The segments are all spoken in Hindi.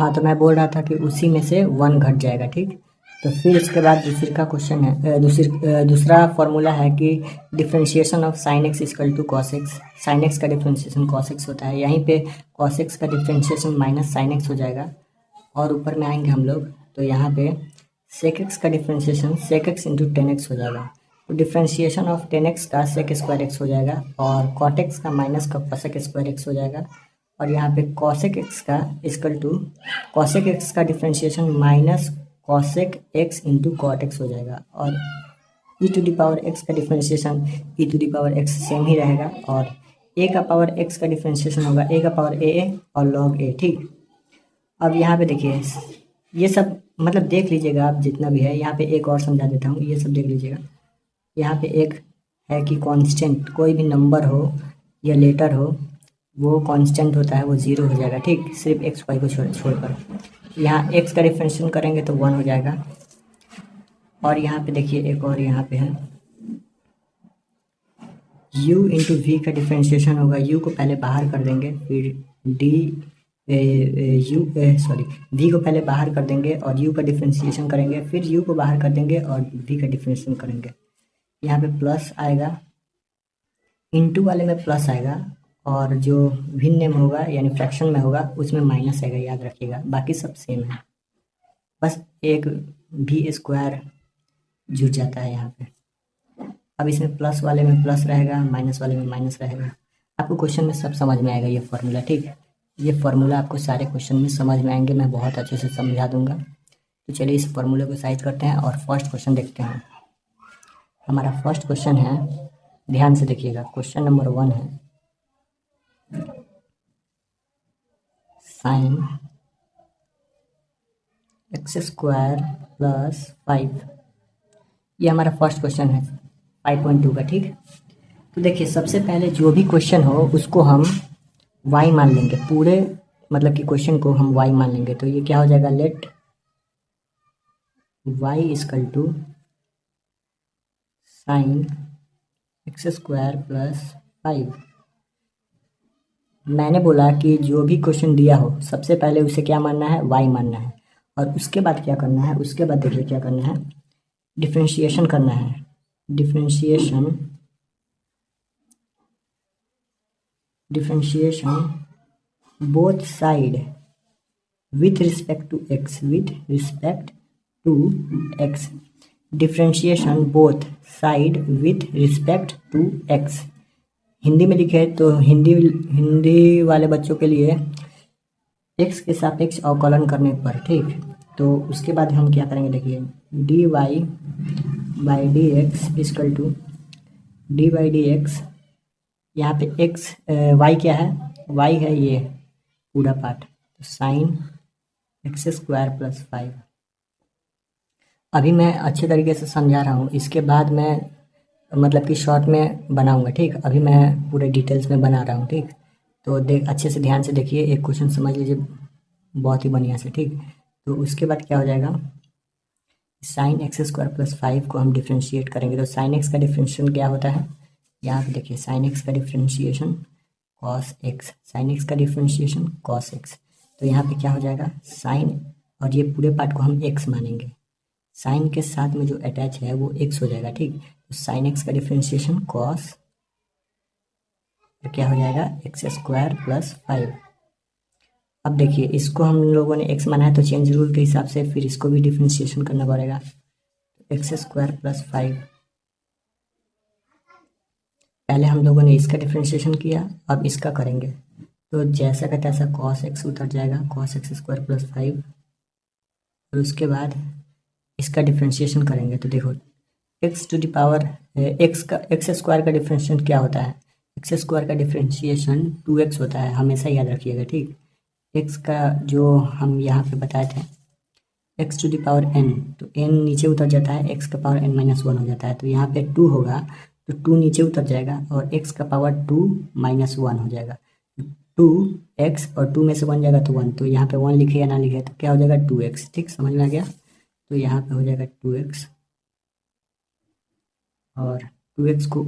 हाँ, तो मैं बोल रहा था कि उसी में से 1 घट जाएगा, ठीक। तो फिर इसके बाद दूसरे का क्वेश्चन है, दूसरा फॉर्मूला है कि differentiation of sine x equal to cos x. Sine x का डिफ्रेंशिएशन कॉस एक्स होता है, यहीं पे कॉस एक्स का डिफ्रेंशिएशन माइनस साइन एक्स हो जाएगा। और ऊपर में आएंगे हम लोग तो यहाँ पे सेक एक्स का differentiation sec x into tan x हो जाएगा। तो डिफ्रेंशिएशन ऑफ टेन एक्स का सेक स्क्वायर एक्स हो जाएगा और कॉट एक्स का माइनस का कॉसेक स्क्वायर एक्स हो जाएगा। और यहाँ पे कॉसेक एक्स का इक्वल टू कॉसेक एक्स का differentiation minus cosec X into cot X हो जाएगा। और E to the power X का differentiation E to the power X same ही रहेगा और ए का पावर एक्स का डिफ्रेंशिएशन होगा ए का पावर ए और लॉग ए, ठीक। अब यहाँ पे देखिए ये सब मतलब देख लीजिएगा आप जितना भी है। यहाँ पे एक और समझा देता हूँ, ये सब देख लीजिएगा। यहाँ पे एक है कि कांस्टेंट कोई भी नंबर हो या लेटर हो वो कांस्टेंट होता है, वो 0 हो जाएगा, ठीक। सिर्फ एक्स वाई को छोड़कर यहाँ एक्स का डिफरेंशिएशन करेंगे तो 1 हो जाएगा। और यहाँ पे देखिए एक और यहाँ पे है u इंटू वी का डिफरेंशिएशन होगा। u को पहले बाहर कर देंगे, फिर v को पहले बाहर कर देंगे और u का डिफरेंशिएशन करेंगे, फिर u को बाहर कर देंगे और v का डिफरेंशिएशन करेंगे। यहाँ पे प्लस आएगा, इंटू वाले में प्लस आएगा और जो भिन्न में होगा यानी फ्रैक्शन में होगा उसमें माइनस आएगा, याद रखिएगा। बाकी सब सेम है, बस एक भी स्क्वायर जुड़ जाता है यहाँ पे। अब इसमें प्लस वाले में प्लस रहेगा, माइनस वाले में माइनस रहेगा। आपको क्वेश्चन में सब समझ में आएगा ये फार्मूला, ठीक। ये फार्मूला आपको सारे क्वेश्चन में समझ में आएंगे, मैं बहुत अच्छे से समझा दूंगा। तो चलिए इस फार्मूले को साइज करते हैं और फर्स्ट क्वेश्चन देखते हैं। हमारा फर्स्ट क्वेश्चन है, ध्यान से देखिएगा, क्वेश्चन नंबर 1 है साइन एक्स स्क्वायर प्लस 5। ये हमारा फर्स्ट क्वेश्चन है 5.2 का, ठीक। तो देखिए सबसे पहले जो भी क्वेश्चन हो उसको हम y मान लेंगे, पूरे मतलब कि क्वेश्चन को हम y मान लेंगे। तो ये क्या हो जाएगा, let y equal to sine x square plus 5। मैंने बोला कि जो भी क्वेश्चन दिया हो सबसे पहले उसे क्या मानना है, y मानना है। और उसके बाद क्या करना है, उसके बाद देखिए क्या करना है, डिफ्रेंशिएशन करना है। Differentiation both side with respect to x, differentiation both side with respect to x। Hindi में लिखे तो हिंदी वाले बच्चों के लिए x के सापेक्ष अवकलन करने पर, ठीक। तो उसके बाद हम क्या करेंगे, देखिए dy by d x equal to d by d x. यहाँ पे x y क्या है, y है ये पूरा पार्ट, तो साइन एक्स स्क्वायर प्लस 5। अभी मैं अच्छे तरीके से समझा रहा हूँ, इसके बाद मैं मतलब कि शॉर्ट में बनाऊंगा, ठीक। अभी मैं पूरे डिटेल्स में बना रहा हूँ, ठीक। तो अच्छे से ध्यान से देखिए, एक क्वेश्चन समझ लीजिए बहुत ही बढ़िया से, ठीक। तो उसके बाद क्या हो जाएगा, साइन एक्स स्क्वायर प्लस 5 को हम डिफ्रेंशिएट करेंगे। तो साइन एक्स का डिफ्रेंशिएशन क्या होता है, यहाँ पे देखिए साइन एक्स का differentiation cos x, sine x का डिफ्रेंशिएशन कॉस एक्स। तो यहाँ पे क्या हो जाएगा, साइन और ये पूरे पार्ट को हम एक्स मानेंगे, साइन के साथ में जो अटैच है वो एक्स हो जाएगा, ठीक। तो साइन एक्स का डिफ्रेंशिएशन कॉस क्या हो जाएगा, एक्स स्क्वायर प्लस 5। अब देखिए इसको हम लोगों ने एक्स माना है तो चेंज रूल के हिसाब से फिर इसको भी डिफ्रेंशिएशन करना पड़ेगा। एक्स स्क्वायर प्लस 5, पहले हम लोगों ने इसका डिफ्रेंशिएशन किया, अब इसका करेंगे। तो जैसा का तैसा कॉस एक्स उतर जाएगा, कॉस एक्स स्क्वायर प्लस 5। और उसके बाद इसका डिफ्रेंशिएशन करेंगे तो देखो x to the power x square का डिफ्रेंशिएशन क्या होता है, एक्स स्क्वायर का डिफ्रेंशिएशन 2x होता है, हमेशा याद रखिएगा, ठीक। एक्स का जो हम यहाँ पे बताए थे x to the power n, तो n नीचे उतर जाता है, x का पावर n माइनस 1 हो जाता है। तो यहाँ पे 2 होगा तो 2 नीचे उतर जाएगा और x का पावर 2 माइनस 1 हो जाएगा। 2x और 2 में से 1 जाएगा तो 1, तो यहाँ पे 1 लिखे या ना लिखे तो क्या हो जाएगा 2x, ठीक, समझ में आ गया। तो यहाँ पे हो जाएगा 2x और 2x को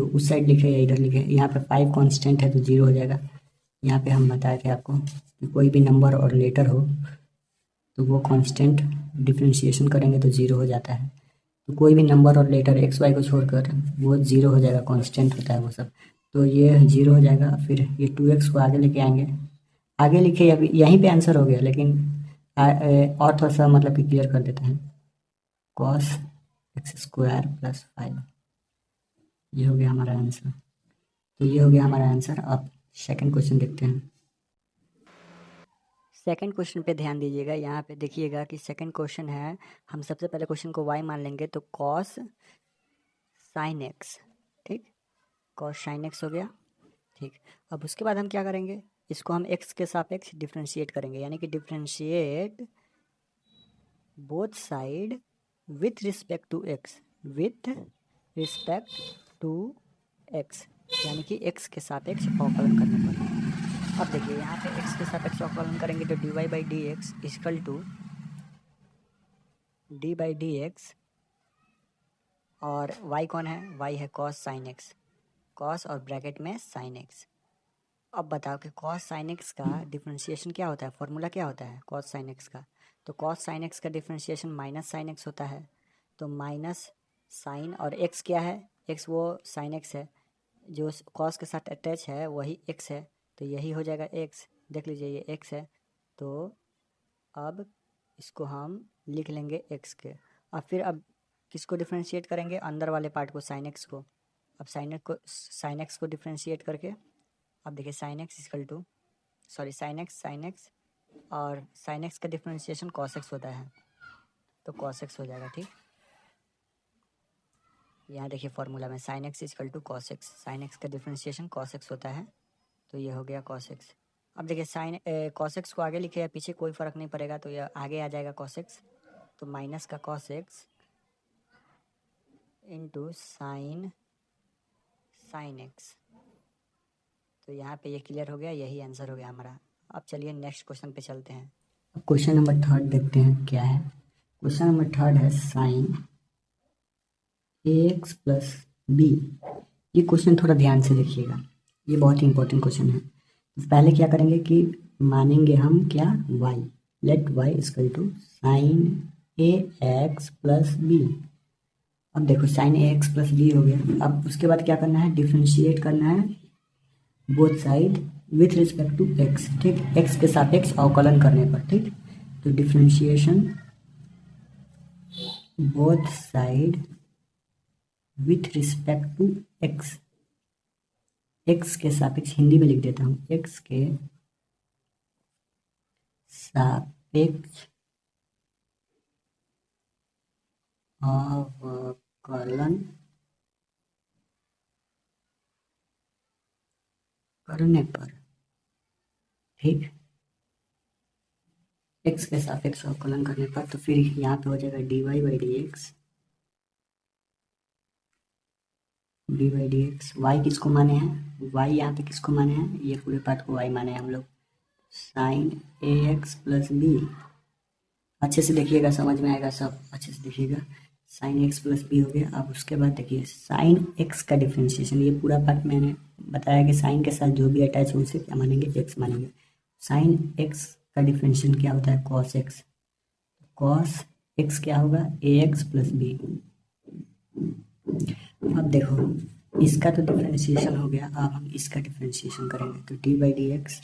उस साइड लिखे या इधर लिखे, यहाँ पे 5 कांस्टेंट है तो 0 हो जाएगा। यहाँ पे हम बताए थे आपको कि कोई भी नंबर और लेटर हो तो वो कांस्टेंट डिफरेंशिएशन करेंगे तो ज़ीरो हो जाता है। तो कोई भी नंबर और लेटर एक्स वाई को छोड़कर वो ज़ीरो हो जाएगा, कांस्टेंट होता है वो सब। तो ये ज़ीरो हो जाएगा। फिर ये 2x को आगे लेके आएंगे, आगे लिखे अभी यहीं पे आंसर हो गया, लेकिन और थोड़ा सा मतलब कि क्लियर कर देते हैं। cos x स्क्वायर प्लस 5, ये हो गया हमारा आंसर। तो ये हो गया हमारा आंसर। अब सेकंड क्वेश्चन देखते हैं। सेकंड क्वेश्चन पे ध्यान दीजिएगा, यहाँ पे देखिएगा कि सेकंड क्वेश्चन है, हम सबसे पहले क्वेश्चन को y मान लेंगे तो cos sin x, ठीक, cos sin x हो गया, ठीक। अब उसके बाद हम क्या करेंगे, इसको हम x के सापेक्ष डिफ्रेंशिएट करेंगे, यानी कि differentiate both side with respect to x, with respect to x, यानी कि x के सापेक्ष अवकलन करने पर। अब देखिए यहाँ पे x के सापेक्ष अवकलन करेंगे तो dy by d x equal to d by d x, और y कौन है, y है cos sin x, cos और ब्रैकेट में sin x। अब बताओ कि cos sin x का डिफरेंशिएशन क्या होता है, फॉर्मूला क्या होता है cos sin x का। तो cos sin x का डिफरेंशिएशन माइनस sin x होता है। तो माइनस साइन और x क्या है, x वो sin x है, जो cos के साथ अटैच है वही x है, तो यही हो जाएगा x। देख लीजिए ये x है, तो अब इसको हम लिख लेंगे x के। अब फिर अब किसको डिफरेंशिएट करेंगे, अंदर वाले पार्ट को, sin x को। अब sin x को डिफरेंशिएट करके, अब देखिए sin x equal to sin x और sin x का डिफरेंशिएशन cos x होता है, तो cos x हो जाएगा, ठीक। यहाँ देखिए फॉर्मूला में sin x equal to cos x, sin x का डिफरेंशिएशन cos x होता है, तो ये हो गया cos x। अब देखिए cos x को आगे लिखे या पीछे कोई फ़र्क नहीं पड़ेगा, तो ये आगे आ जाएगा cos x, तो माइनस का cos x into sin x। तो यहाँ पे ये क्लियर हो गया, यही आंसर हो गया हमारा। अब चलिए नेक्स्ट क्वेश्चन पे चलते हैं। अब क्वेश्चन नंबर थर्ड देखते हैं क्या है। क्वेश्चन नंबर थर्ड है sin ax प्लस बी। ये क्वेश्चन थोड़ा ध्यान से देखिएगा, ये बहुत ही इंपॉर्टेंट क्वेश्चन है। तो पहले क्या करेंगे कि मानेंगे हम क्या, y, let y equal to sin ax plus b. अब देखो sin ax प्लस बी हो गया। अब उसके बाद क्या करना है, डिफ्रेंशिएट करना है both side with respect to x, ठीक, x के सापेक्ष अवकलन करने पर, ठीक। तो differentiation both side with respect to x, x के सापेक्ष, हिंदी में लिख देता हूँ, x के सापेक्ष अवकलन करने पर, ठीक, x के सापेक्ष अवकलन करने पर। तो फिर यहाँ पे हो जाएगा dy by d x, d by d x. Y किसको माने हैं, y यहाँ पे किसको माने हैं, ये पूरे पार्ट को y माने हैं हम लोग, sin ax प्लस बी। अच्छे से देखिएगा, समझ में आएगा सब, अच्छे से देखिएगा। sin x प्लस बी हो गया। अब उसके बाद देखिए sin x का डिफ्रेंशिएशन, ये पूरा पार्ट मैंने बताया कि sin के साथ जो भी अटैच हो उसे क्या मानेंगे, x मानेंगे। sin x का डिफ्रेंशिएशन क्या होता है, cos x। cos x क्या होगा, ax प्लस बी। अब देखो इसका तो डिफ्रेंशिएशन हो गया, अब हम इसका डिफ्रेंशिएशन करेंगे, तो d by d x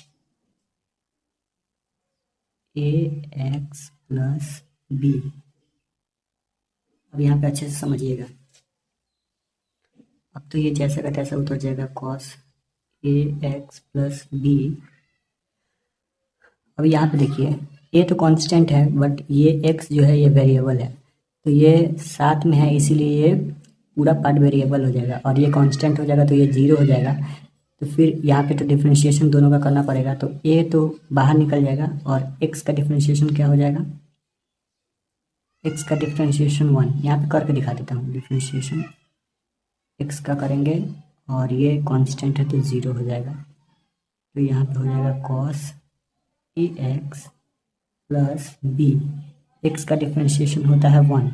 ax plus b. अब यहाँ पे अच्छे से समझिएगा। अब तो ये जैसा का तैसा उतर जाएगा, cos ax प्लस बी। अब यहाँ पे देखिए ये तो कांस्टेंट है, बट ये x जो है ये वेरिएबल है, तो ये साथ में है, इसीलिए ये पूरा पार्ट वेरिएबल हो जाएगा, और ये कांस्टेंट हो जाएगा तो ये जीरो हो जाएगा। तो फिर यहाँ पे तो डिफरेंशिएशन दोनों का करना पड़ेगा, तो a तो बाहर निकल जाएगा, और x का डिफरेंशिएशन क्या हो जाएगा, x का डिफरेंशिएशन 1, यहाँ पे करके दिखा देता हूँ। डिफरेंशिएशन x का करेंगे और ये कांस्टेंट है तो ज़ीरो हो जाएगा, तो यहाँ पे हो जाएगा cos ax plus b. x का डिफरेंशिएशन होता है 1,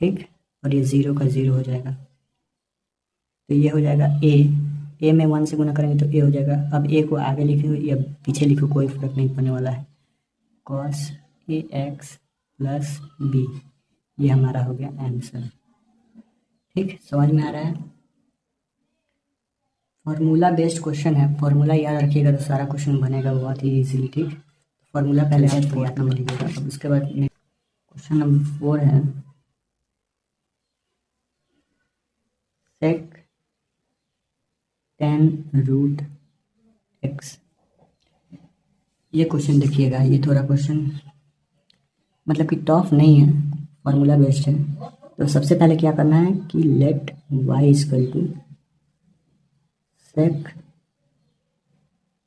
ठीक, और ये ज़ीरो का ज़ीरो हो जाएगा, तो ये हो जाएगा a ए में 1 से गुना करेंगे तो ए हो जाएगा। अब ए को आगे लिखो या पीछे लिखो कोई फर्क नहीं पड़ने वाला है। Cos A x plus B, ये हमारा हो गया आंसर। ठीक, समझ में आ रहा है। फॉर्मूला बेस्ड क्वेश्चन है, फॉर्मूला याद रखिएगा तो सारा क्वेश्चन बनेगा बहुत ही इजीली। ठीक, फॉर्मूला पहले आप याद कर लीजिएगा। अब उसके बाद क्वेश्चन नंबर 4 है सेक टेन रूट एक्स। ये क्वेश्चन देखिएगा, ये थोड़ा क्वेश्चन मतलब कि टफ नहीं है, फॉर्मूला बेस्ड है। तो सबसे पहले क्या करना है कि let y equal to sec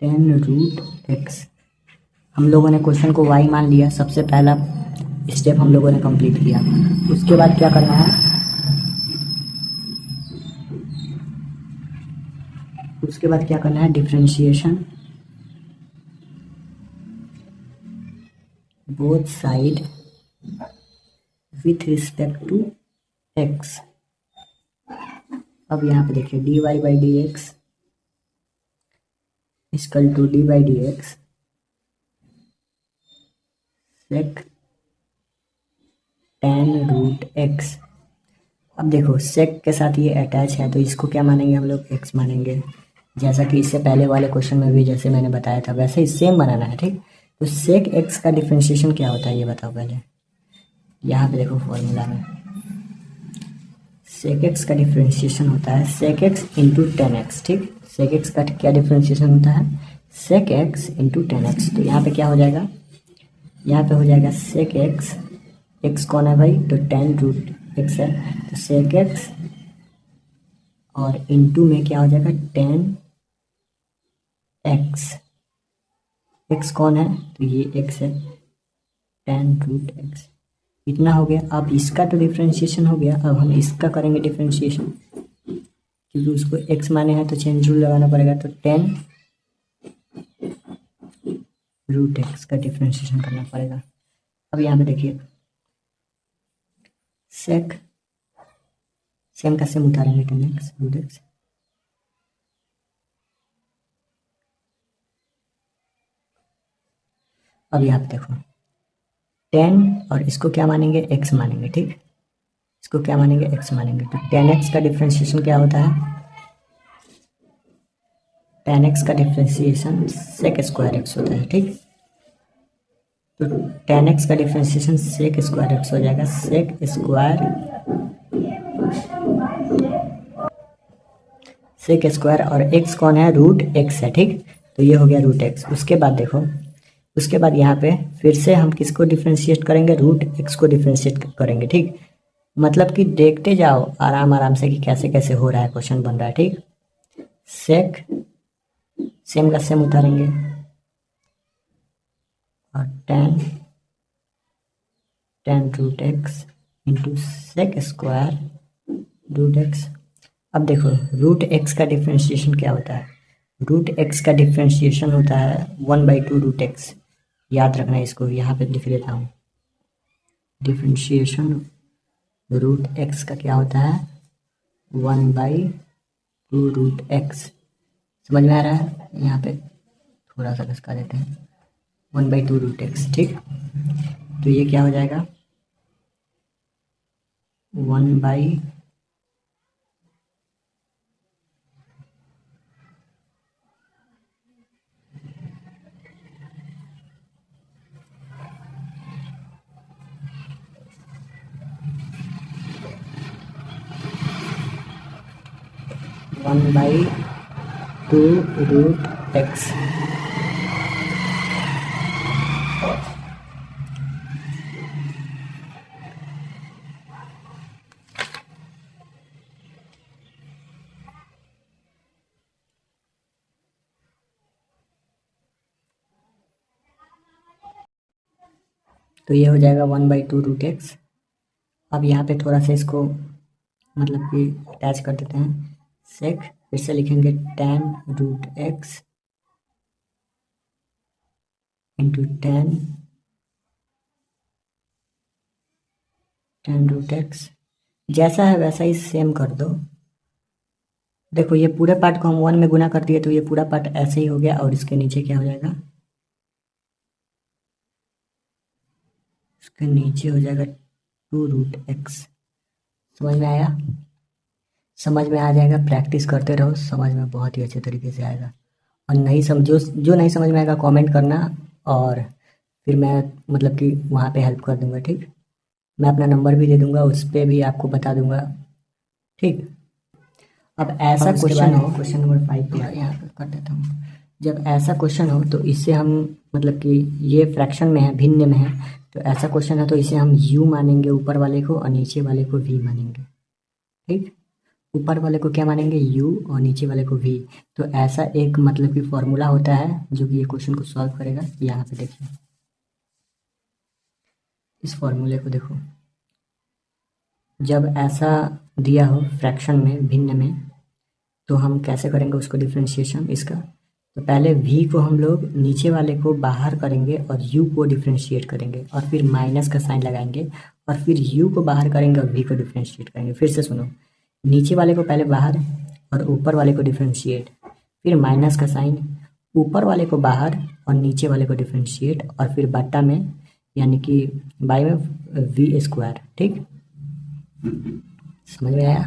tan root x. हम लोगों ने क्वेश्चन को y मान लिया, सबसे पहला स्टेप हम लोगों ने कंप्लीट किया। उसके बाद क्या करना है, उसके बाद क्या करना है, differentiation both side with respect to x। अब यहाँ पे देखिए dy by d x equal to d by d x sec tan root x. अब देखो सेक के साथ ये अटैच है तो इसको क्या मानेंगे हम लोग, x मानेंगे। जैसा कि इससे पहले वाले क्वेश्चन में भी जैसे मैंने बताया था वैसे ही सेम बनाना है। ठीक, तो सेक x का डिफरेंशिएशन क्या होता है ये बताओ पहले। यहाँ पे देखो फॉर्मूला में सेक x का डिफरेंशिएशन होता है सेक x इंटू टेन एक्स। ठीक, सेक x का क्या डिफरेंशिएशन होता है, सेक x इंटू टेन एक्स। तो यहाँ पे क्या हो जाएगा, यहाँ पे हो जाएगा सेक x, x कौन है भाई, तो टेन रूट एक्स है, तो सेक x और इंटू में क्या हो जाएगा टेन एक्स। एक्स कौन है, तो ये x है, टेन रूट एक्स। इतना हो गया। अब इसका तो डिफरेंशिएशन हो गया, अब हम इसका करेंगे डिफरेंशिएशन, क्योंकि उसको x माने हैं तो चेंज रूल लगाना पड़ेगा। तो टेन रूट एक्स का डिफरेंशिएशन करना पड़ेगा। अब यहाँ पे देखिए सेक सेम का सेम उतारेंगे, टेन एक्स रूट एक्स। अब यहाँ पे देखो टेन और इसको क्या मानेंगे, x मानेंगे। ठीक, इसको क्या मानेंगे, x मानेंगे। तो टेन एक्स का डिफरेंशिएशन क्या होता है, टेन एक्स का डिफरेंशिएशन सेक स्क्वायर एक्स होता है। ठीक, तो टेन एक्स का डिफरेंशिएशन सेक स्क्वायर एक्स हो जाएगा, सेक स्क्वायर और x कौन है, रूट x है। ठीक, तो ये हो गया रूट x। उसके बाद देखो, उसके बाद यहाँ पे फिर से हम किसको डिफरेंशिएट करेंगे, रूट x को डिफरेंशिएट करेंगे। ठीक, मतलब कि देखते जाओ आराम आराम से कि कैसे कैसे हो रहा है, क्वेश्चन बन रहा है। ठीक, सेक सेम का सेम उतारेंगे और tan root x into sec square root x. अब देखो रूट एक्स का डिफरेंशिएशन क्या होता है, रूट एक्स का डिफरेंशिएशन होता है 1/2 रूट एक्स। याद रखना है इसको, यहाँ पे लिख देता हूँ। डिफरेंशिएशन रूट एक्स का क्या होता है, 1/2 रूट एक्स। समझ में आ रहा है, यहाँ पे थोड़ा सा घसका देते हैं, 1/2 रूट एक्स। ठीक, तो ये क्या हो जाएगा, 1/2 रूट एक्स। तो ये हो जाएगा 1/2 रूट एक्स। अब यहाँ पे थोड़ा सा इसको मतलब कि अटैच कर देते हैं, सेक फिर से लिखेंगे tan root x into tan root x. जैसा है वैसा ही सेम कर दो, देखो ये पूरे पार्ट को हम 1 में गुना कर दिए तो ये पूरा पार्ट ऐसे ही हो गया, और इसके नीचे क्या हो जाएगा, इसके नीचे हो जाएगा 2√x। समझ में आया? समझ में आ जाएगा, प्रैक्टिस करते रहो, समझ में बहुत ही अच्छे तरीके से आएगा। और नहीं समझो, जो नहीं समझ में आएगा कमेंट करना, और फिर मैं मतलब कि वहाँ पे हेल्प कर दूंगा। ठीक, मैं अपना नंबर भी दे दूंगा, उस पर भी आपको बता दूंगा। ठीक, अब ऐसा क्वेश्चन हो, क्वेश्चन नंबर 5 यहाँ पे कर देता हूँ। जब ऐसा क्वेश्चन हो तो इसे हम मतलब कि ये फ्रैक्शन में है, भिन्न में है, तो ऐसा क्वेश्चन है तो इसे हम u मानेंगे ऊपर वाले को, और नीचे वाले को v मानेंगे। ठीक, ऊपर वाले को क्या मानेंगे, u, और नीचे वाले को v। तो ऐसा एक मतलब कि फॉर्मूला होता है जो कि ये क्वेश्चन को सॉल्व करेगा। यहाँ पे देखिए, इस फॉर्मूले को देखो, जब ऐसा दिया हो फ्रैक्शन में, भिन्न में, तो हम कैसे करेंगे उसको डिफ्रेंशिएशन इसका। तो पहले v को हम लोग नीचे वाले को बाहर करेंगे और u को डिफ्रेंशिएट करेंगे, और फिर माइनस का साइन लगाएंगे, और फिर u को बाहर करेंगे और v को डिफ्रेंशिएट करेंगे। फिर से सुनो, नीचे वाले को पहले बाहर और ऊपर वाले को डिफ्रेंशिएट, फिर माइनस का साइन, ऊपर वाले को बाहर और नीचे वाले को डिफ्रेंशिएट, और फिर बट्टा में यानी कि बाई में v²। ठीक, समझ में आया?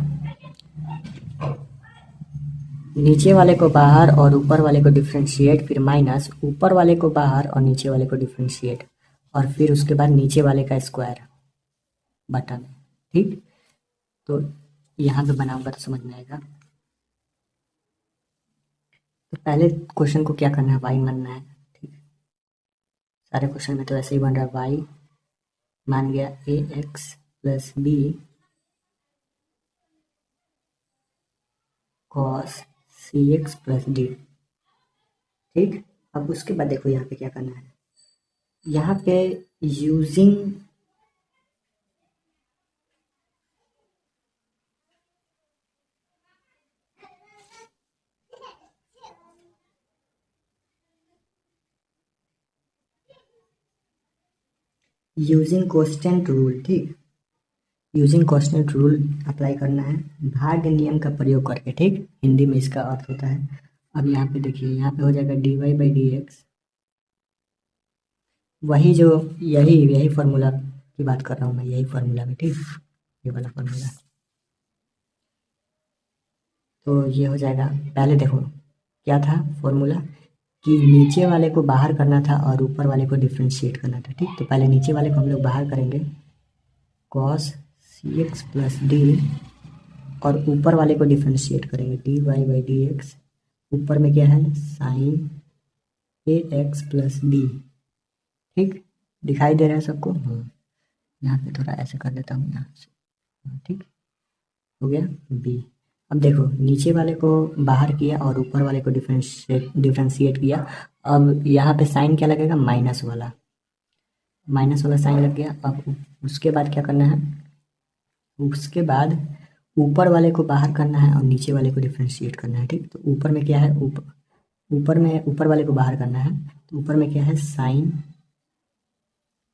नीचे वाले को बाहर और ऊपर वाले को डिफ्रेंशिएट, फिर माइनस, ऊपर वाले को बाहर और नीचे वाले को डिफ्रेंशिएट, और फिर उसके बाद नीचे वाले का स्क्वायर बटा में। ठीक, तो यहाँ पे बनाऊंगा तो समझ में आएगा। तो पहले क्वेश्चन को क्या करना है, y मानना है। ठीक, सारे क्वेश्चन में तो ऐसे ही बन रहा है, y मान गया ax plus b cos cx plus d। ठीक, अब उसके बाद देखो यहाँ पे क्या करना है, यहाँ पे यूजिंग कांस्टेंट रूल। ठीक, यूजिंग कांस्टेंट रूल अप्लाई करना है, भाग नियम का प्रयोग करके। ठीक, हिंदी में इसका अर्थ होता है। अब यहाँ पे देखिए, यहाँ पे हो जाएगा dy/dx, वही जो यही फार्मूला की बात कर रहा हूँ मैं, यही फार्मूला में। ठीक, ये वाला फार्मूला। तो ये हो जाएगा, पहले देखो क्या था फॉर्मूला, कि नीचे वाले को बाहर करना था और ऊपर वाले को डिफ्रेंशिएट करना था। ठीक, तो पहले नीचे वाले को हम लोग बाहर करेंगे, cos cx प्लस d, और ऊपर वाले को डिफ्रेंशिएट करेंगे, dy/dx। ऊपर में क्या है, साइन ax प्लस d। ठीक, दिखाई दे रहा है सबको? यहाँ पे थोड़ा ऐसे कर देता हूँ यहाँ से। ठीक, हो गया b। अब देखो, नीचे वाले को बाहर किया और ऊपर वाले को डिफ्रेंशिएट किया। अब यहाँ पे साइन क्या लगेगा, माइनस वाला साइन लग गया। अब उसके बाद क्या करना है, उसके बाद ऊपर वाले को बाहर करना है और नीचे वाले को डिफ्रेंशिएट करना है। ठीक, तो ऊपर में क्या है, ऊपर वाले को बाहर करना है, तो ऊपर में क्या है, साइन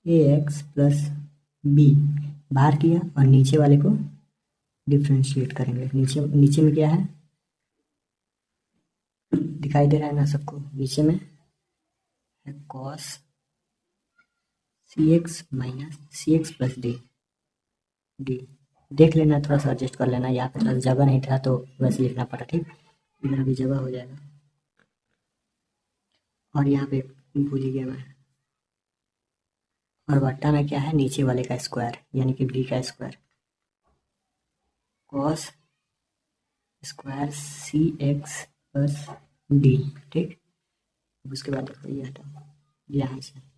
ax प्लस b बाहर किया, और नीचे वाले को डिफ्रेंशिएट करेंगे। नीचे में क्या है, दिखाई दे रहा है ना सबको, नीचे में है cos cx minus cx plus d। देख लेना, थोड़ा सा एडजस्ट कर लेना, यहाँ पे थोड़ा जगह नहीं था तो वैसे लिखना पड़ा। ठीक, इधर भी जगह हो जाएगा, और यहाँ पे भूल ही गया मैं, और बट्टा में क्या है, नीचे वाले का स्क्वायर यानी कि b का square, cos square cx plus d। ठीक, उसके बाद देखो ये हटाओ, यहाँ से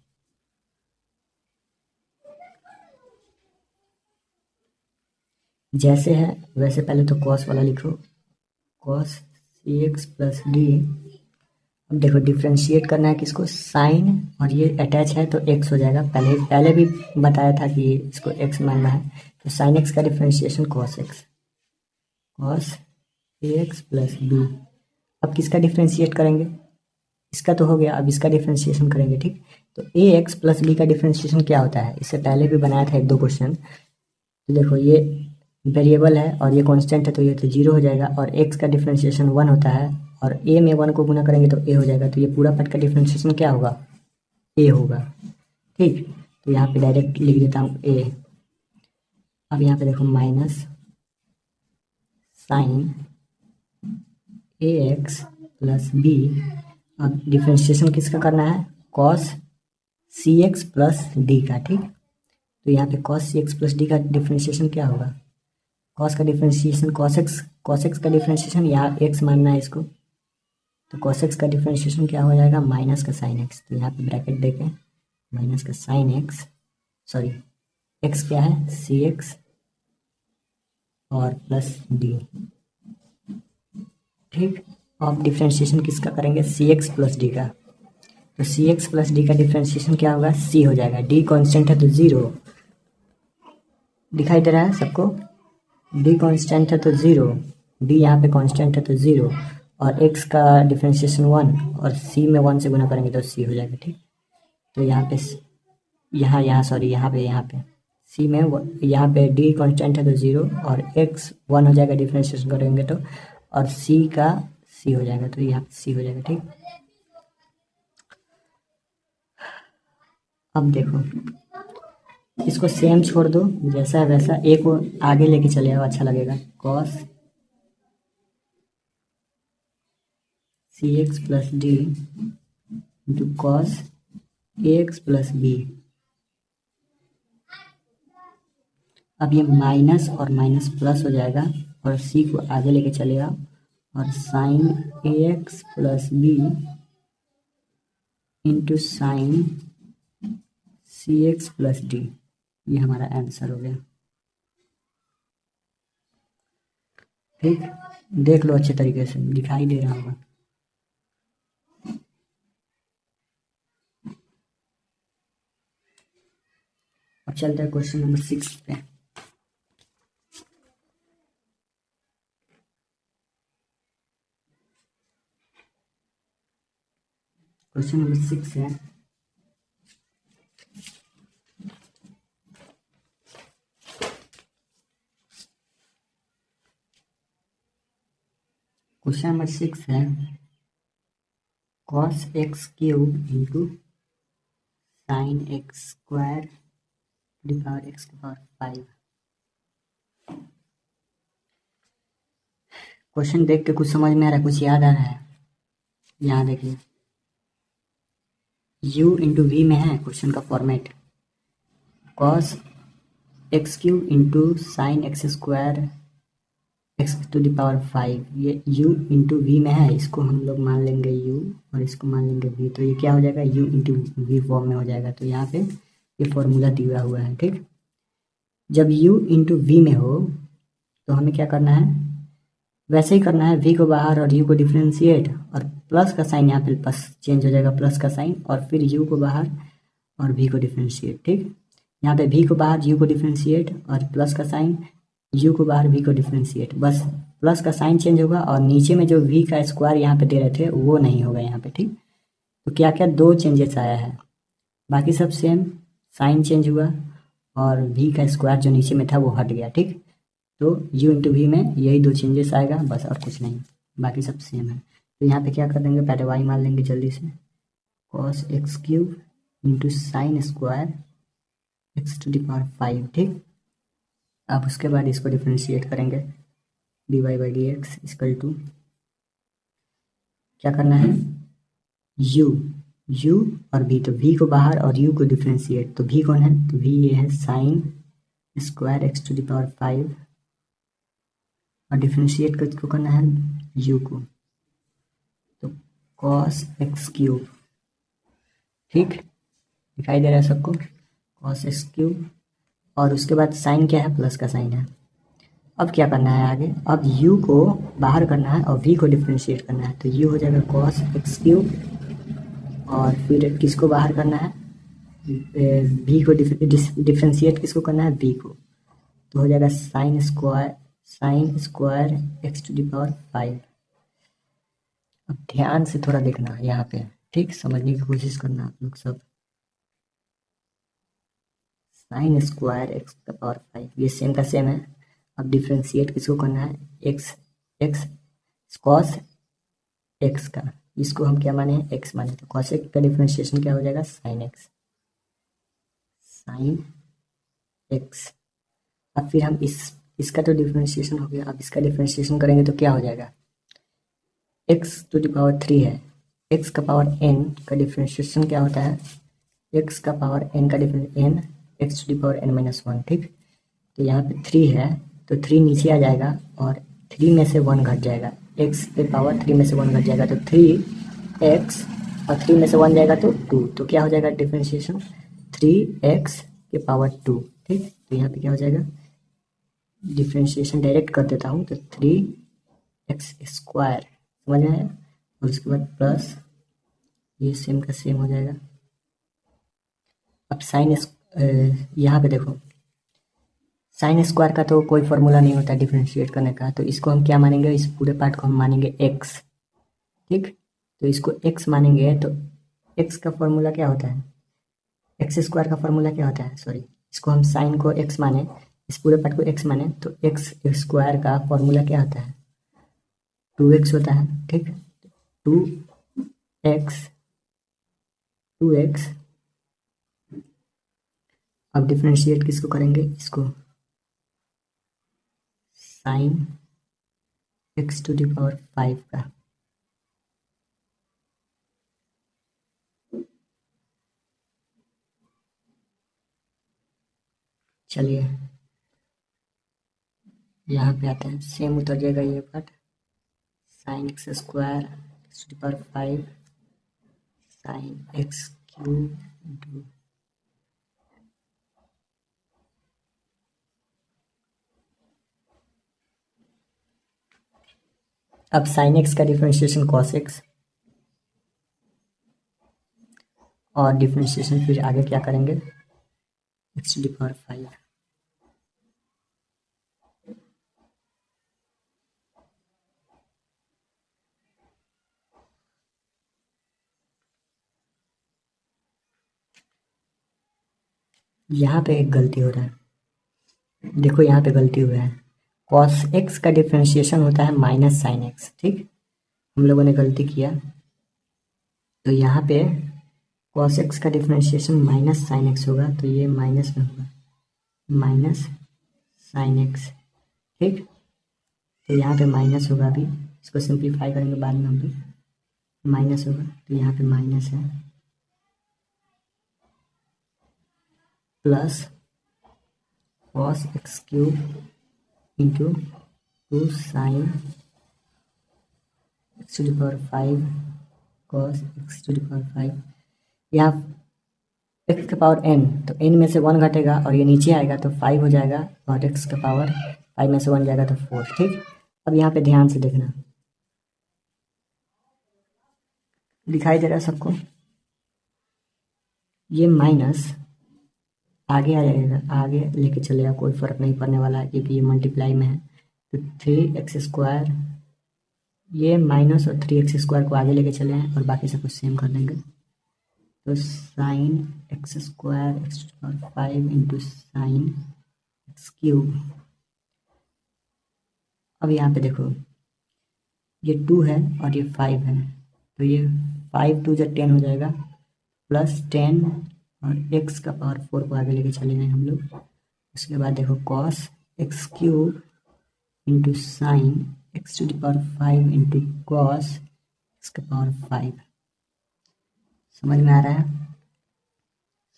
जैसे है वैसे पहले तो cos वाला लिखो, cos cx प्लस d। अब देखो डिफ्रेंशिएट करना है किसको, साइन, और ये अटैच है तो x हो जाएगा। पहले भी बताया था कि इसको x मानना है, तो साइन x का differentiation cos ax plus b। अब किसका डिफ्रेंशिएट करेंगे, इसका तो हो गया, अब इसका डिफ्रेंशिएशन करेंगे। ठीक, तो ax प्लस b का डिफ्रेंशिएशन क्या होता है, इससे पहले भी बनाया था 1-2 क्वेश्चन। तो देखो ये वेरिएबल है और ये कांस्टेंट है तो ये तो 0 हो जाएगा, और x का डिफरेंशिएशन 1 होता है और a में 1 को गुना करेंगे तो a हो जाएगा, तो ये पूरा पार्ट का डिफरेंशिएशन क्या होगा, a होगा। ठीक, तो यहाँ पे डायरेक्ट लिख देता हूँ a। अब यहाँ पे देखो minus sine ax plus b। अब डिफरेंशिएशन किसका करना है, कॉस cx प्लस d का। ठीक, तो यहाँ पे कॉस cx प्लस d का डिफरेंशिएशन क्या होगा, कॉस का डिफरेंशिएशन कॉस एक्स का डिफरेंशिएशन, यहाँ x मानना है इसको, तो कॉस एक्स का डिफरेंशिएशन क्या हो जाएगा, माइनस का साइन एक्स। तो यहाँ पे ब्रैकेट देके माइनस का साइन एक्स, सॉरी एक्स क्या है सी एक्स और प्लस डी। ठीक, अब डिफरेंशिएशन किसका करेंगे, सी एक्स प्लस डी का। तो सी एक्स प्लस डी का डिफरेंशिएशन क्या होगा, सी हो जाएगा, डी कांस्टेंट है तो 0 दिखाई दे रहा है सबको, डी कांस्टेंट है तो 0, डी यहाँ पे कांस्टेंट है तो 0, और x का डिफरेंशिएशन 1 और c में 1 से गुना करेंगे तो c हो जाएगा। ठीक, तो यहाँ पे यहाँ पे c में यहाँ पे d कांस्टेंट है तो 0 और x 1 हो जाएगा, डिफरेंशिएशन करेंगे तो, और c का c हो जाएगा, तो यहाँ c हो जाएगा। ठीक, अब देखो इसको सेम छोड़ दो, जैसा है वैसा, a को आगे लेके चले आओ, अच्छा लगेगा, cos cx plus d into cos ax plus b. अब ये माइनस और माइनस प्लस हो जाएगा और c को आगे लेके चलेगा, और sine ax plus b into sine cx plus d, ये हमारा आंसर हो गया। ठीक, देख लो अच्छे तरीके से, दिखाई दे रहा होगा। अब चलते हैं क्वेश्चन नंबर 6 पे। क्वेश्चन नंबर 6 है, क्वेश्चन नंबर 6 है cos x cube into sine x square to the power x की पावर 5। क्वेश्चन देख के कुछ समझ में आ रहा है, कुछ याद आ रहा है, यहाँ देखिए u इंटू वी में है क्वेश्चन का format, cos x cube into sine x square x to the power 5, ये u इंटू वी में है, इसको हम लोग मान लेंगे u और इसको मान लेंगे v, तो ये क्या हो जाएगा, u इंटू वी फॉर्म में हो जाएगा। तो यहाँ पे ये फॉर्मूला दिया हुआ है। ठीक, जब u इंटू वी में हो तो हमें क्या करना है, वैसे ही करना है, v को बाहर और u को डिफ्रेंशिएट, और प्लस का साइन यहाँ पे प्लस चेंज हो जाएगा, प्लस का साइन, और फिर u को बाहर और v को डिफ्रेंशिएट। ठीक, यहाँ पे v को बाहर u को डिफ्रेंशिएट और प्लस का साइन, u को बाहर v को डिफ्रेंशिएट, बस प्लस का साइन चेंज होगा, और नीचे में जो v का स्क्वायर यहाँ पे दे रहे थे वो नहीं होगा यहाँ पे। ठीक, तो क्या क्या दो चेंजेस आया है, बाकी सब सेम, साइन चेंज हुआ और v का स्क्वायर जो नीचे में था वो हट गया। ठीक, तो u इंटू वी में यही दो चेंजेस आएगा बस, और कुछ नहीं, बाकी सब सेम है। तो यहाँ पे क्या कर देंगे, पहले y मान लेंगे जल्दी से, cos x cube into sine square x to the power 5। ठीक, अब उसके बाद इसको डिफ्रेंशिएट करेंगे, d y by d x equal to, क्या करना है, u और v, तो v को बाहर और u को डिफ्रेंशिएट, तो v कौन है, तो v ये है sine square x to the power 5, और डिफ्रेंशिएट किसको करना है, u को, तो cos एक्स क्यूब। ठीक, दिखाई दे रहा है सबको, cos एक्स क्यूब, और उसके बाद साइन क्या है, प्लस का साइन है। अब क्या करना है आगे, अब u को बाहर करना है और v को डिफ्रेंशिएट करना है, तो u हो जाएगा cos एक्स क्यूब, और फिर किसको बाहर करना है, v को डिफ्रेंशिएट किसको करना है, v को, तो हो जाएगा sine square x to the power 5। अब ध्यान से थोड़ा देखना यहाँ पे, ठीक, समझने की कोशिश करना आप लोग सब, साइन स्क्वायर एक्स का पावर 5 ये सेम का सेम है, अब डिफ्रेंशिएट किसको करना है, एक्स एक्स कॉस एक्स का, इसको हम क्या माने, एक्स माने, तो कॉस एक्स का डिफ्रेंशिएशन क्या हो जाएगा, साइन एक्स, साइन एक्स। अब फिर हम इसका तो डिफ्रेंशिएशन हो गया, अब इसका डिफ्रेंशिएशन करेंगे तो क्या हो जाएगा, एक्स टू द पावर 3 है, एक्स का पावर एन का डिफ्रेंशिएशन क्या होता है, एक्स का पावर एन का difference n x to the power n minus 1, ठीक। तो यहाँ पे 3 है तो 3 नीचे आ जाएगा और 3 में से 1 घट जाएगा, एक्स के पावर 3 में से 1 घट जाएगा तो 3x, और 3 में से 1 जाएगा तो 2, तो क्या हो जाएगा डिफ्रेंशिएशन 3x के पावर 2, ठीक। तो यहाँ पे क्या हो जाएगा, डिफ्रेंशिएशन डायरेक्ट कर देता हूँ तो 3x स्क्वायर, समझ में आया, और उसके बाद प्लस ये सेम का सेम हो जाएगा। अब साइन यहाँ पे देखो, साइन स्क्वायर का तो कोई फॉर्मूला नहीं होता डिफ्रेंशिएट करने का, तो इसको हम क्या मानेंगे, इस पूरे पार्ट को हम मानेंगे x, ठीक। तो इसको x मानेंगे तो x का फॉर्मूला क्या होता है, एक्स स्क्वायर का फॉर्मूला क्या होता है, सॉरी, इसको हम साइन को x माने, इस पूरे पार्ट को x माने, तो एक्स स्क्वायर का फॉर्मूला क्या होता है, 2x होता है, ठीक। 2x अब डिफ्रेंशिएट किसको करेंगे, इसको sine x to the power 5 का, चलिए यहाँ पे आते हैं, सेम उतर जाएगा ये part, sine x square x to the power 5 sine x cube into, अब साइन एक्स का डिफ्रेंशिएशन कॉस एक्स, और डिफ्रेंशिएशन फिर आगे क्या करेंगे, एक्स टू द पावर 5, यहाँ पे एक गलती हो रहा है, देखो यहाँ पे गलती हुआ है, कॉस एक्स का डिफ्रेंशिएशन होता है माइनस साइन एक्स, ठीक। हम लोगों ने गलती किया, तो यहाँ पे कॉस एक्स का डिफ्रेंशिएशन माइनस साइन एक्स होगा, तो ये माइनस में होगा, माइनस साइन एक्स, ठीक। तो यहाँ पे माइनस होगा, अभी इसको सिंप्लीफाई करेंगे बाद में हम लोग, माइनस होगा, तो यहाँ पे माइनस है, plus cos x cube into 2 sine x to the power 5 cos x to the power 5, यहाँ एक्स का पावर n, तो n में से 1 घटेगा और ये नीचे आएगा तो 5 हो जाएगा, और x का पावर 5 में से 1 जाएगा तो 4, ठीक। अब यहाँ पे ध्यान से देखना, दिखाई दे रहा है सबको, ये माइनस आगे आ जाएगा, आगे लेके चलेगा, कोई फर्क नहीं पड़ने वाला है क्योंकि ये मल्टीप्लाई में है, तो 3x स्क्वायर, ये माइनस और 3x स्क्वायर को आगे लेके चले हैं और बाकी सब कुछ सेम कर देंगे, तो sine x square x to power 5 into sine x cube. अब यहाँ पे देखो, ये 2 है और ये 5 है, तो ये 5 2 जब 10 हो जाएगा, प्लस 10 और एक्स का पावर 4 को आगे लेके चले गए हम लोग। उसके बाद देखो cos x cube into sine x to the power 5 into cos x का पावर 5। समझ में आ रहा है?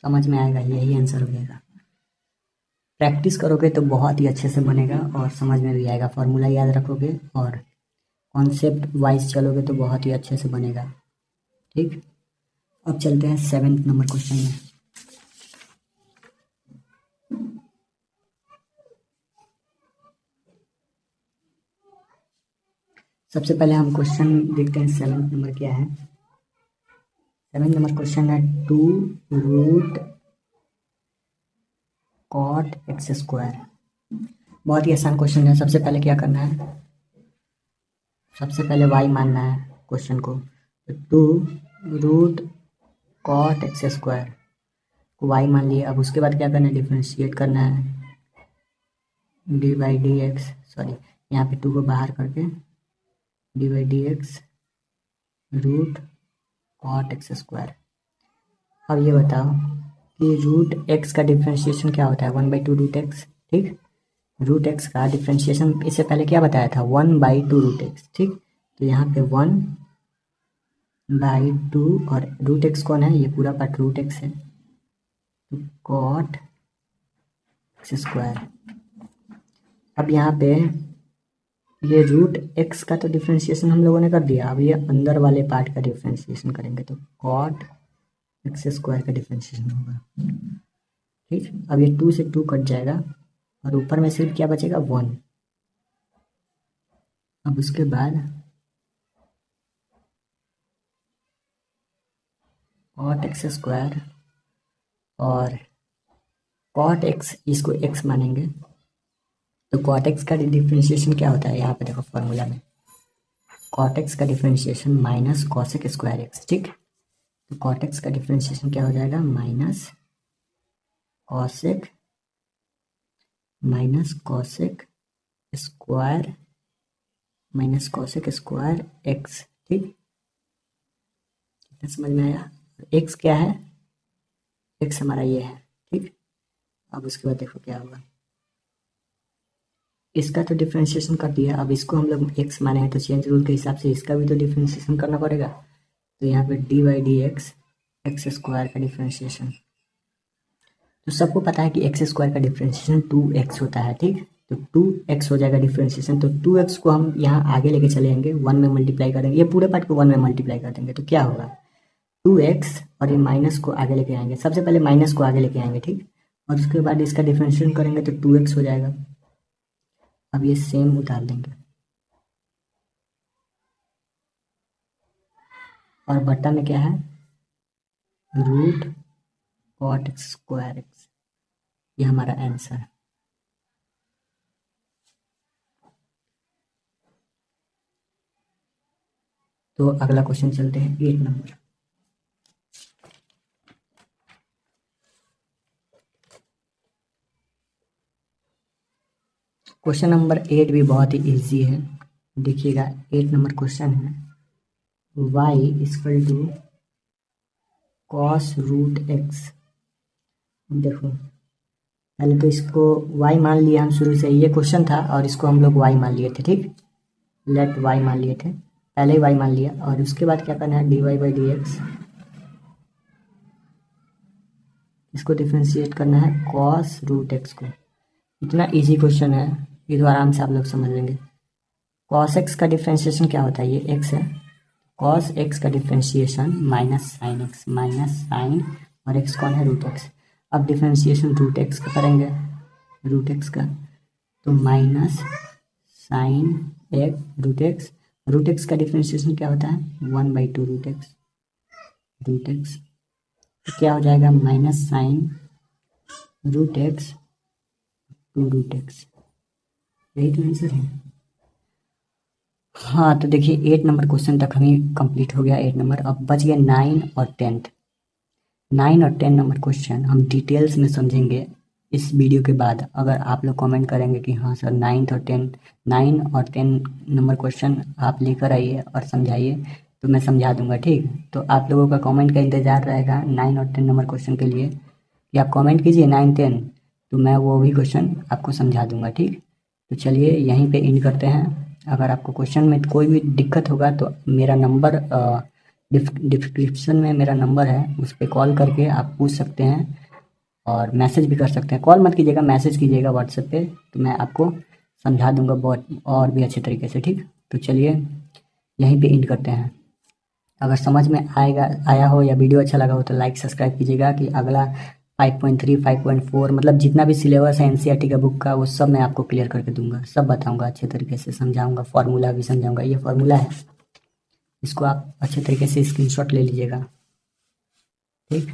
समझ में आएगा, यही आंसर हो जाएगा। प्रैक्टिस करोगे तो बहुत ही अच्छे से बनेगा और समझ में भी आएगा, फॉर्मूला याद रखोगे और कॉन्सेप्ट वाइज चलोगे तो बहुत ही अच्छे से बनेगा। ठीक, अब चलते हैं 7th नंबर क्वेश्चन में। सबसे पहले हम क्वेश्चन देखते हैं 7th नंबर क्या है। 7th नंबर क्वेश्चन है 2 रूट कॉट एक्स स्क्वायर। बहुत ही आसान क्वेश्चन है। सबसे पहले क्या करना है, सबसे पहले y मानना है क्वेश्चन को, तो 2 रूट कॉट एक्स स्क्वायर को y मान लिया। अब उसके बाद क्या करना है, डिफ्रेंशिएट करना है। D by d x, sorry यहाँ पे 2 को बाहर करके d by d x root cot x square. अब ये बताओ कि रूट एक्स का डिफ्रेंशिएशन क्या होता है, 1/2 रूट एक्स। ठीक, रूट एक्स का डिफ्रेंशिएशन इससे पहले क्या बताया था, 1/2 रूट एक्स। ठीक, तो यहाँ पे 1/2 और रूट एक्स कौन है, ये पूरा पार्ट रूट एक्स है, तो कॉट एक्स स्क्वायर। अब यहाँ पे ये रूट एक्स का तो डिफ्रेंशिएशन हम लोगों ने कर दिया, अब ये अंदर वाले पार्ट का डिफ्रेंशिएशन करेंगे, तो कॉट एक्स स्क्वायर का डिफ्रेंशिएशन होगा। ठीक, अब ये 2 से 2 कट जाएगा और ऊपर में सिर्फ क्या बचेगा, 1। अब उसके बाद कॉट एक्स स्क्वायर और कॉट एक्स, इसको एक्स मानेंगे, तो कॉट एक्स का डिफ्रेंशिएशन क्या होता है, यहाँ पे देखो फॉर्मूला में कॉट एक्स का differentiation minus cosec square x. ठीक, तो कॉट एक्स का डिफ्रेंशिएशन क्या हो जाएगा, माइनस कॉसेक स्क्वायर एक्स। ठीक, कितना समझ में आया, एक्स क्या है, एक्स हमारा ये है। ठीक, अब उसके बाद देखो क्या होगा, इसका तो डिफ्रेंशिएशन कर दिया, अब इसको हम लोग एक्स माने हैं तो चेंज रूल के हिसाब से इसका भी तो डिफ्रेंशिएशन करना पड़ेगा, तो यहाँ पे D by d x x square का डिफ्रेंशिएशन, तो सबको पता है कि एक्स स्क्वायर का डिफ्रेंशिएशन 2x होता है। ठीक, तो 2x हो जाएगा डिफ्रेंशिएशन, तो 2x को हम यहाँ आगे लेके चलेंगे, 1 में मल्टीप्लाई करेंगे, ये पूरे पार्ट को 1 में मल्टीप्लाई कर देंगे, तो क्या होगा 2x और ये माइनस को आगे लेके आएंगे, सबसे पहले माइनस को आगे लेके आएंगे। ठीक, और उसके बाद इसका डिफ्रेंशिएशन करेंगे तो 2x हो जाएगा। अब ये सेम उतार देंगे और बट्टा में क्या है, root cot x square x, ये हमारा आंसर है। तो अगला क्वेश्चन चलते हैं 8 नंबर। क्वेश्चन नंबर 8 भी बहुत ही इजी है, देखिएगा 8 नंबर क्वेश्चन है, y equal to cos root x. देखो पहले तो इसको y मान लिया हम शुरू से, ये क्वेश्चन था और इसको हम लोग y मान लिए थे। ठीक, लेट y मान लिए थे, पहले ही y मान लिया, और उसके बाद क्या करना है, dy बाई डी एक्स, इसको डिफ्रेंशिएट करना है कॉस रूट एक्स को। इतना इजी क्वेश्चन है, ये तो आराम से आप लोग समझ लेंगे। कॉस एक्स का डिफ्रेंशिएशन क्या होता है, ये एक्स है, कॉस एक्स का differentiation minus sine x, minus sine और एक्स कौन है, रूट एक्स। अब डिफ्रेंशिएशन रूट एक्स का करेंगे, रूट एक्स का, तो minus sine x root x का डिफ्रेंशिएशन क्या होता है, 1/2 रूट एक्स, तो क्या हो जाएगा, minus sine root x two root x, यही तो आंसर है। हाँ, तो देखिए 8 नंबर क्वेश्चन तक हमें कंप्लीट हो गया 8 नंबर, अब बच गया 9 और 10। 9 और 10 नंबर क्वेश्चन हम डिटेल्स में समझेंगे इस वीडियो के बाद। अगर आप लोग कमेंट करेंगे कि हाँ सर 9 और 10 नंबर क्वेश्चन आप लेकर आइए और समझाइए, तो मैं समझा दूंगा। ठीक, तो आप लोगों का कमेंट का इंतज़ार रहेगा 9 और 10 नंबर क्वेश्चन के लिए, कि आप कमेंट कीजिए 9 10, तो मैं वो भी क्वेश्चन आपको समझा दूंगा। ठीक, तो चलिए यहीं पे एंड करते हैं। अगर आपको क्वेश्चन में कोई भी दिक्कत होगा तो मेरा नंबर डिस्क्रिप्शन में मेरा नंबर है, उस पर कॉल करके आप पूछ सकते हैं और मैसेज भी कर सकते हैं। कॉल मत कीजिएगा, मैसेज कीजिएगा व्हाट्सएप पे, तो मैं आपको समझा दूंगा बहुत और भी अच्छे तरीके से। ठीक, तो चलिए यहीं पे एंड करते हैं। अगर समझ में आया हो या वीडियो अच्छा लगा हो तो लाइक सब्सक्राइब कीजिएगा, कि अगला 5.3 5.4 मतलब जितना भी सिलेबस है एनसीईआरटी का बुक का, वो सब मैं आपको क्लियर करके दूंगा, सब बताऊंगा, अच्छे तरीके से समझाऊंगा, फार्मूला भी समझाऊंगा। ये फार्मूला है, इसको आप अच्छे तरीके से स्क्रीनशॉट ले लीजिएगा। ठीक।